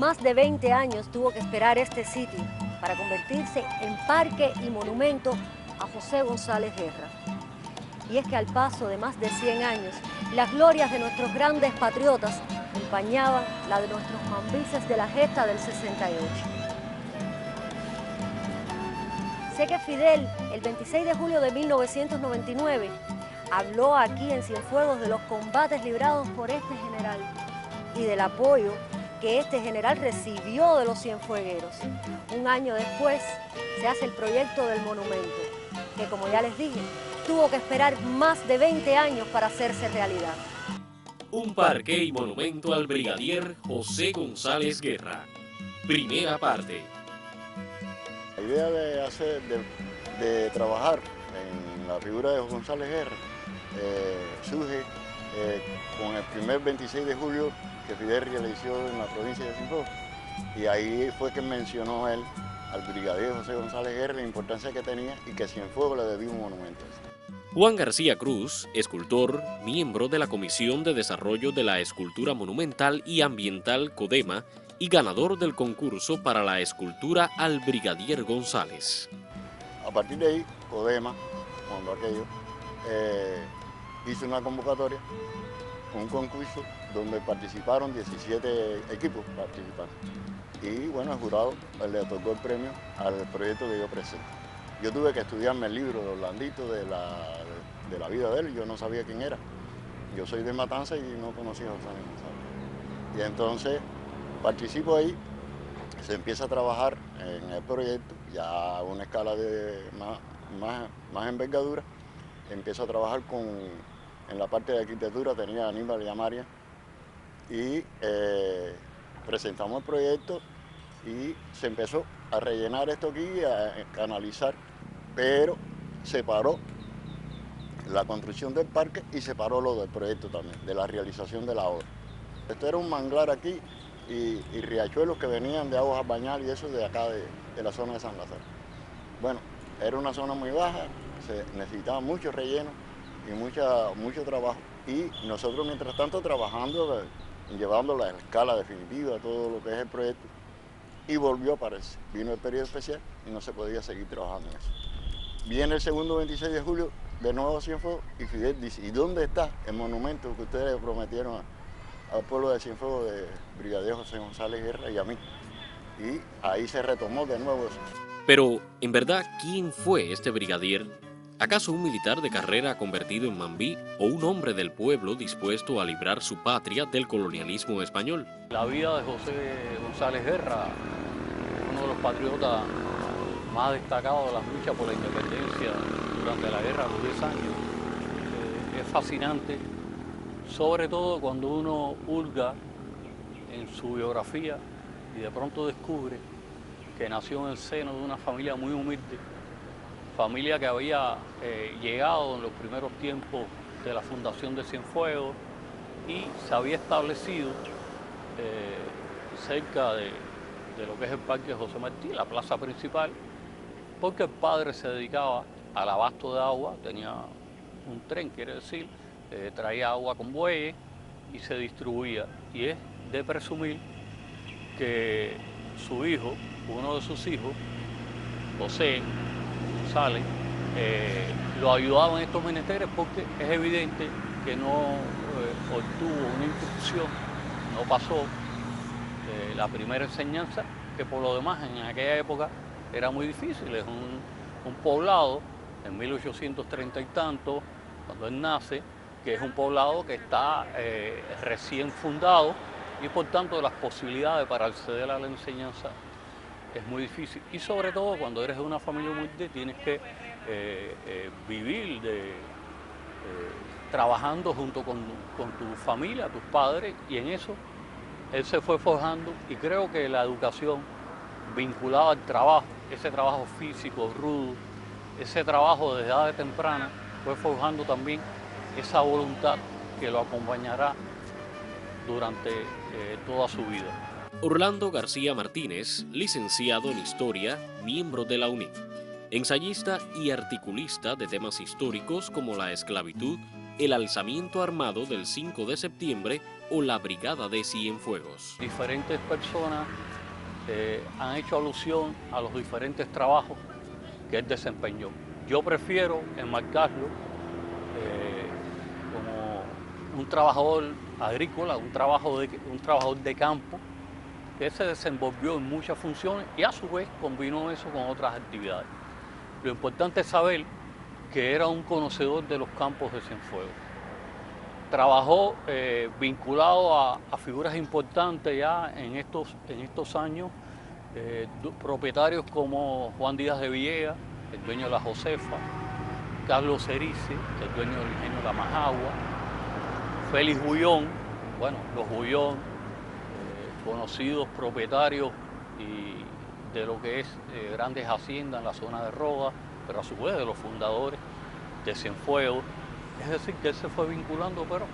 Más de 20 años tuvo que esperar este sitio para convertirse en parque y monumento a José González Guerra. Y es que al paso de más de 100 años, las glorias de nuestros grandes patriotas empañaban la de nuestros mambises de la gesta del 68. Sé que Fidel, el 26 de julio de 1999, habló aquí en Cienfuegos de los combates librados por este general y del apoyo que este general recibió de los cienfuegueros. Un año después se hace el proyecto del monumento, que como ya les dije, tuvo que esperar más de 20 años para hacerse realidad. Un parque y monumento al brigadier José González Guerra. Primera parte. La idea de trabajar en la figura de José González Guerra surge con el primer 26 de julio que Fidel realizó en la provincia de Cienfuegos. Y ahí fue que mencionó él al brigadier José González Guerra la importancia que tenía y que Cienfuegos le debía un monumento. Juan García Cruz, escultor, miembro de la Comisión de Desarrollo de la Escultura Monumental y Ambiental CODEMA y ganador del concurso para la escultura al brigadier González. A partir de ahí, CODEMA, cuando aquello, hizo una convocatoria, un concurso donde participaron 17 equipos participantes. Y bueno, el jurado le otorgó el premio al proyecto que yo presento. Yo tuve que estudiarme el libro de Orlandito de la vida de él, yo no sabía quién era. Yo soy de Matanzas y no conocía a José González. Y entonces participo ahí, se empieza a trabajar en el proyecto, ya a una escala de más envergadura. Empiezo a trabajar en la parte de arquitectura, tenía a Aníbal y a María, y presentamos el proyecto y se empezó a rellenar esto aquí, a canalizar, pero se paró la construcción del parque y se paró lo del proyecto también, de la realización de la obra. Esto era un manglar aquí y riachuelos que venían de aguas a bañar y eso de acá de la zona de San Lázaro. Bueno, era una zona muy baja, se necesitaba mucho relleno y mucho trabajo. Y nosotros mientras tanto trabajando, llevando a la escala definitiva, todo lo que es el proyecto. Y volvió a aparecer. Vino el periodo especial y no se podía seguir trabajando en eso. Viene el segundo 26 de julio, de nuevo a Cienfuegos, y Fidel dice, ¿y dónde está el monumento que ustedes prometieron al pueblo de Cienfuegos de brigadier José González Guerra y a mí? Y ahí se retomó de nuevo eso. Pero, en verdad, ¿quién fue este brigadier? ¿Acaso un militar de carrera convertido en mambí o un hombre del pueblo dispuesto a librar su patria del colonialismo español? La vida de José González Guerra, uno de los patriotas más destacados de las luchas por la independencia durante la guerra de los 10 años, es fascinante, sobre todo cuando uno hurga en su biografía y de pronto descubre que nació en el seno de una familia muy humilde, familia que había llegado en los primeros tiempos de la fundación de Cienfuegos y se había establecido cerca de lo que es el Parque José Martí, la plaza principal, porque el padre se dedicaba al abasto de agua, tenía un tren, quiere decir, traía agua con bueyes y se distribuía. Y es de presumir que su hijo, uno de sus hijos, José González, lo ayudaba en estos menesteres porque es evidente que no obtuvo una instrucción, no pasó la primera enseñanza, que por lo demás en aquella época era muy difícil. Es un poblado en 1830 y tanto, cuando él nace, que es un poblado que está recién fundado y por tanto las posibilidades para acceder a la enseñanza es muy difícil. Y sobre todo cuando eres de una familia humilde tienes que vivir trabajando junto con tu familia, tus padres, y en eso él se fue forjando, y creo que la educación vinculada al trabajo, ese trabajo físico, rudo, ese trabajo desde edad temprana, fue forjando también esa voluntad que lo acompañará durante toda su vida. Orlando García Martínez, licenciado en Historia, miembro de la UNIF, ensayista y articulista de temas históricos como la esclavitud, el alzamiento armado del 5 de septiembre o la Brigada de Cienfuegos. Diferentes personas han hecho alusión a los diferentes trabajos que él desempeñó. Yo prefiero enmarcarlo como un trabajador agrícola, un trabajador de campo, que se desenvolvió en muchas funciones y a su vez combinó eso con otras actividades. Lo importante es saber que era un conocedor de los campos de Cienfuegos. Trabajó vinculado a figuras importantes ya en estos años, propietarios como Juan Díaz de Villegas, el dueño de la Josefa, Carlos Cerici, el dueño del ingenio de la Majagua, Félix Bullón, bueno, los Bullón, conocidos propietarios de lo que es grandes haciendas en la zona de Roda, pero a su vez de los fundadores de Cienfuegos. Es decir, que él se fue vinculando, pero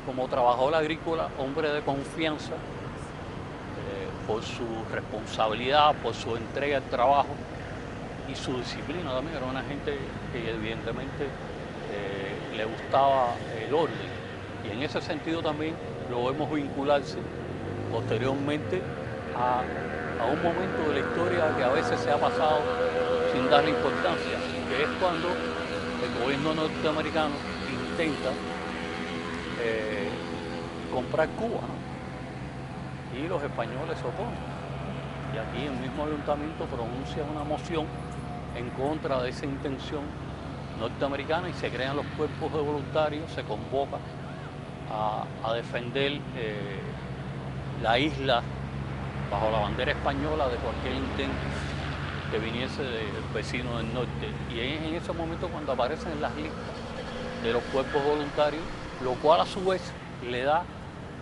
como trabajador agrícola, hombre de confianza, por su responsabilidad, por su entrega al trabajo y su disciplina también. Era una gente que evidentemente le gustaba el orden. Y en ese sentido también lo vemos vincularse posteriormente a un momento de la historia que a veces se ha pasado sin darle importancia, que es cuando el gobierno norteamericano intenta comprar Cuba, ¿no? Y los españoles se oponen. Y aquí el mismo ayuntamiento pronuncia una moción en contra de esa intención norteamericana y se crean los cuerpos de voluntarios, se convoca a defender la isla bajo la bandera española de cualquier intento que viniese del vecino del norte. Y es en ese momento cuando aparecen las listas de los cuerpos voluntarios, lo cual a su vez le da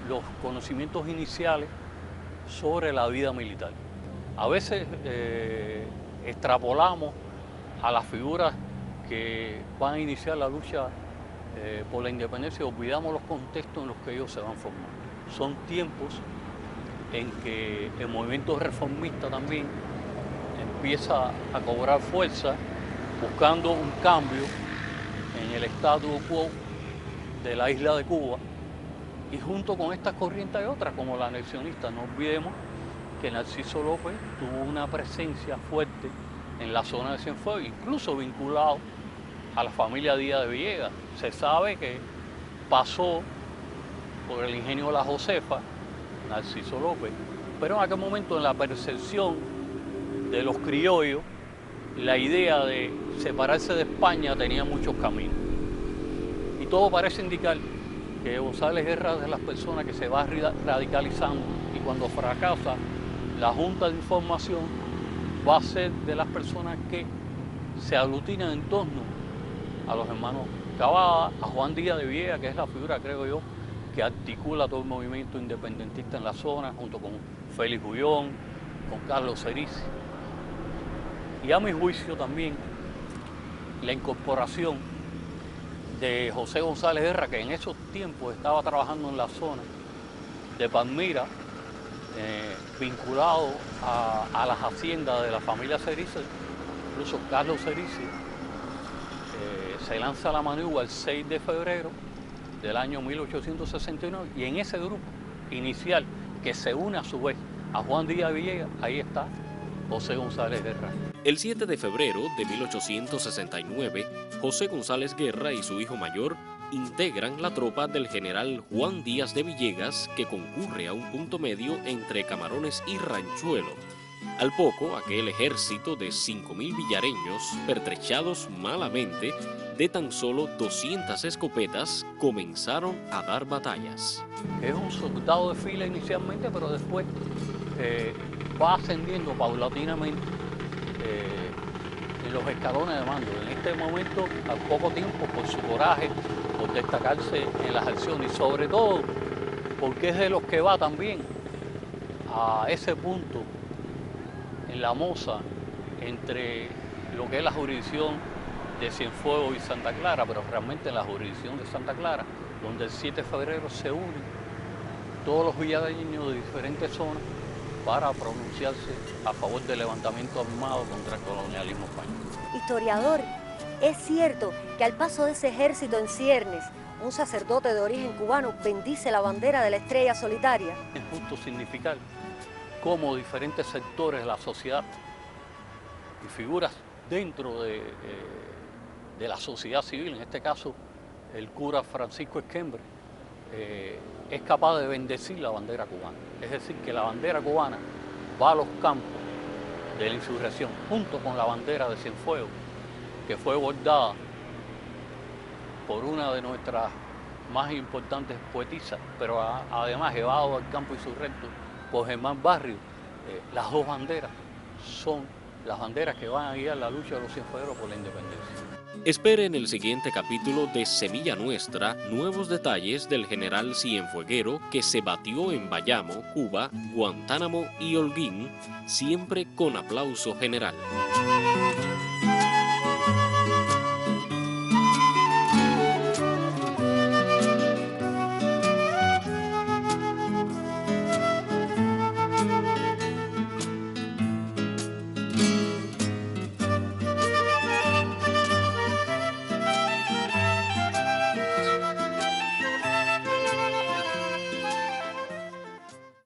los conocimientos iniciales sobre la vida militar. A veces extrapolamos a las figuras que van a iniciar la lucha por la independencia y olvidamos los contextos en los que ellos se van formando. Son tiempos en que el movimiento reformista también empieza a cobrar fuerza, buscando un cambio en el status quo de la isla de Cuba, y junto con estas corrientes hay otras como la anexionista. No olvidemos que Narciso López tuvo una presencia fuerte en la zona de Cienfuegos, incluso vinculado a la familia Díaz de Villegas. Se sabe que pasó por el ingenio de la Josefa, Narciso López, pero en aquel momento, en la percepción de los criollos, la idea de separarse de España tenía muchos caminos. Y todo parece indicar que González Guerra es de las personas que se va radicalizando, y cuando fracasa la Junta de Información va a ser de las personas que se aglutinan en torno a los hermanos Cavada, a Juan Díaz de Villegas, que es la figura, creo yo, que articula todo el movimiento independentista en la zona, junto con Félix Bullón, con Carlos Cerici. Y a mi juicio también la incorporación de José González Guerra, que en esos tiempos estaba trabajando en la zona de Palmira, vinculado a las haciendas de la familia Cerici. Incluso Carlos Cerici se lanza a la maniobra el 6 de febrero del año 1869, y en ese grupo inicial que se une a su vez a Juan Díaz Villegas, ahí está José González Guerra. El 7 de febrero de 1869, José González Guerra y su hijo mayor integran la tropa del general Juan Díaz de Villegas, que concurre a un punto medio entre Camarones y Ranchuelo. Al poco, aquel ejército de 5.000 villareños, pertrechados malamente, de tan solo 200 escopetas, comenzaron a dar batallas. Es un soldado de fila inicialmente, pero después va ascendiendo paulatinamente en los escalones de mando. En este momento, al poco tiempo, por su coraje, por destacarse en las acciones y sobre todo porque es de los que va también a ese punto en la Moza entre lo que es la jurisdicción de Cienfuegos y Santa Clara, pero realmente en la jurisdicción de Santa Clara, donde el 7 de febrero se unen todos los villareños de diferentes zonas para pronunciarse a favor del levantamiento armado contra el colonialismo español. Historiador, es cierto que al paso de ese ejército en ciernes un sacerdote de origen cubano bendice la bandera de la estrella solitaria. Es justo significar cómo diferentes sectores de la sociedad y figuras dentro de la sociedad civil, en este caso el cura Francisco Esquembre, es capaz de bendecir la bandera cubana. Es decir, que la bandera cubana va a los campos de la insurrección, junto con la bandera de Cienfuegos, que fue bordada por una de nuestras más importantes poetisas, pero además llevado al campo insurrecto por Germán Barrio. Las dos banderas son las banderas que van a guiar la lucha de los cienfuegueros por la independencia. Espere en el siguiente capítulo de Semilla Nuestra nuevos detalles del general cienfueguero que se batió en Bayamo, Cuba, Guantánamo y Holguín, siempre con aplauso general.